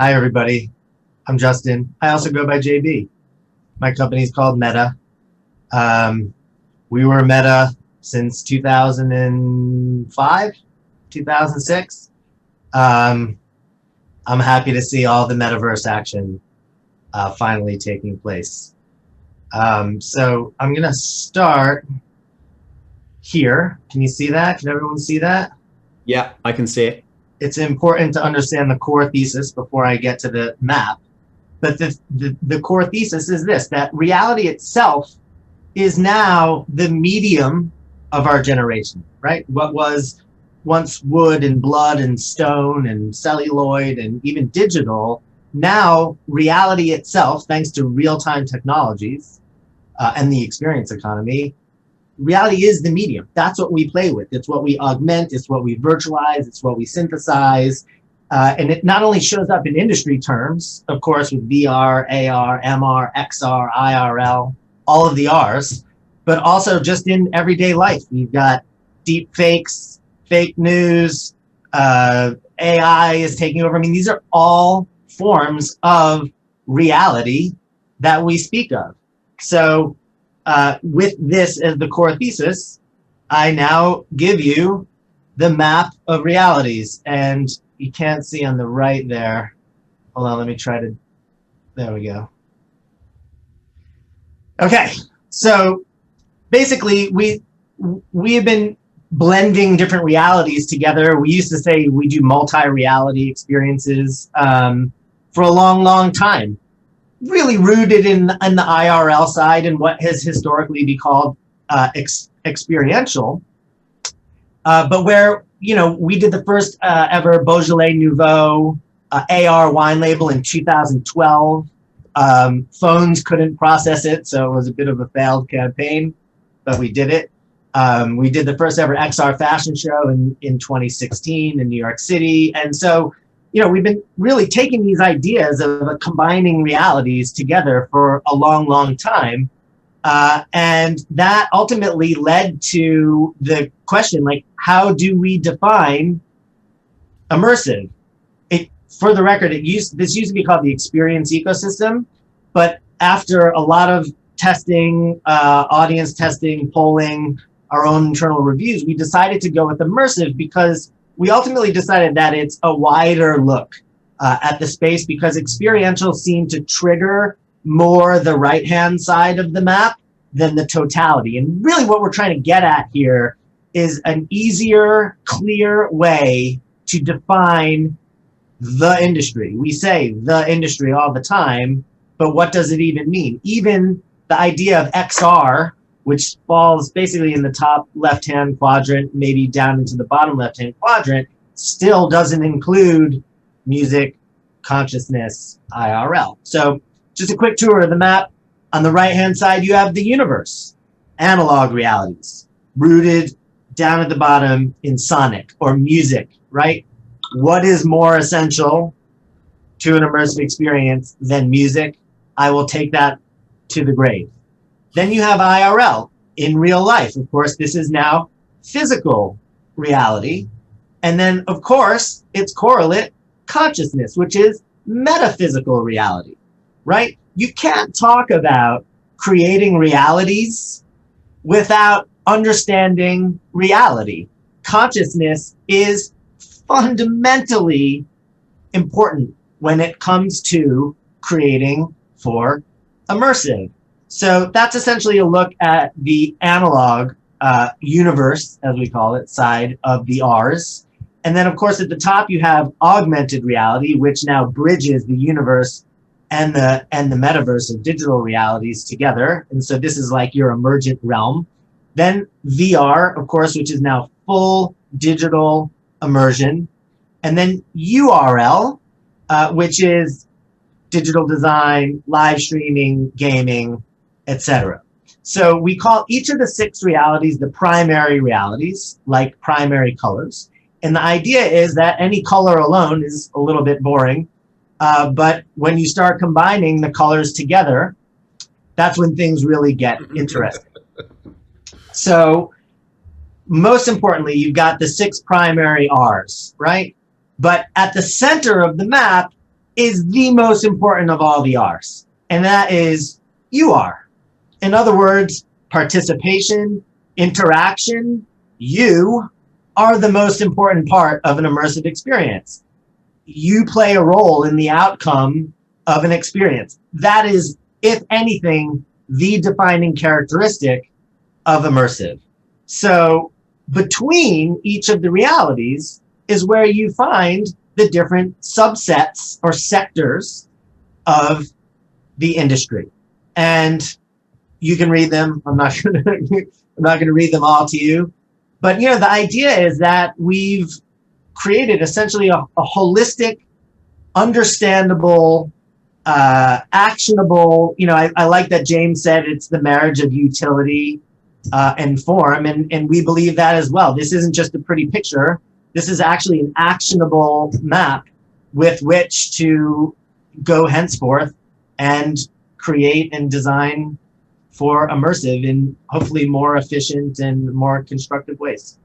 Hi, everybody. I'm Justin. I also go by JB. My company is called Meta. Um, we were Meta since 2005, 2006. Um, I'm happy to see all the metaverse action finally taking place. So I'm going to start here. Can you see that? Can everyone see that? Yeah, I can see it. It's important to understand the core thesis before I get to the map. But the core thesis is this, that reality itself is now the medium of our generation, right? What was once wood and blood and stone and celluloid and even digital, now reality itself, thanks to real-time technologies and the experience economy, reality is the medium. That's what we play with. It's what we augment. It's what we virtualize. It's what we synthesize. And it not only shows up in industry terms, of course, with VR, AR, MR, XR, IRL, all of the R's, but also just in everyday life. We've got deep fakes, fake news, AI is taking over. I mean, these are all forms of reality that we speak of. So with this as the core thesis, I now give you the map of realities. And you can't see on the right there. Hold on, let me try to, there we go. Okay, so basically we have been blending different realities together. We used to say we do multi-reality experiences for a long, long time. Really rooted in the IRL side and what has historically been called experiential, but where we did the first ever Beaujolais Nouveau AR wine label in 2012. Phones couldn't process it, so it was a bit of a failed campaign, but we did it. We did the first ever XR fashion show in 2016 in New York City, and so we've been really taking these ideas of combining realities together for a long, long time. And that ultimately led to the question, like, how do we define immersive? For the record, this used to be called the experience ecosystem, but after a lot of testing, audience testing, polling, our own internal reviews, we decided to go with immersive because we ultimately decided that it's a wider look at the space, because experiential seemed to trigger more the right-hand side of the map than the totality. And really what we're trying to get at here is an easier, clear way to define the industry. We say the industry all the time, but what does it even mean? Even the idea of XR, which falls basically in the top left-hand quadrant, maybe down into the bottom left-hand quadrant, still doesn't include music, consciousness, IRL. So just a quick tour of the map. On the right-hand side, you have the universe, analog realities, rooted down at the bottom in sonic or music, right? What is more essential to an immersive experience than music? I will take that to the grave. Then you have IRL, in real life. Of course, this is now physical reality. And then, of course, its correlate, consciousness, which is metaphysical reality, right? You can't talk about creating realities without understanding reality. Consciousness is fundamentally important when it comes to creating for immersive. So that's essentially a look at the analog universe, as we call it, side of the R's. And then, of course, at the top, you have augmented reality, which now bridges the universe and the metaverse of digital realities together. And so this is like your emergent realm. Then VR, of course, which is now full digital immersion. And then URL, which is digital design, live streaming, gaming, etc. So we call each of the 6 realities the primary realities, like primary colors. And the idea is that any color alone is a little bit boring. But when you start combining the colors together, that's when things really get interesting. So most importantly, you've got the 6 primary R's, right? But at the center of the map is the most important of all the R's, and that is you are. In other words, participation, interaction, you are the most important part of an immersive experience. You play a role in the outcome of an experience. That is, if anything, the defining characteristic of immersive. So between each of the realities is where you find the different subsets or sectors of the industry. And you can read them. I'm not going to read them all to you. But the idea is that we've created essentially a holistic, understandable, actionable. I like that James said it's the marriage of utility and form, and we believe that as well. This isn't just a pretty picture. This is actually an actionable map with which to go henceforth and create and design for immersive in hopefully more efficient and more constructive ways.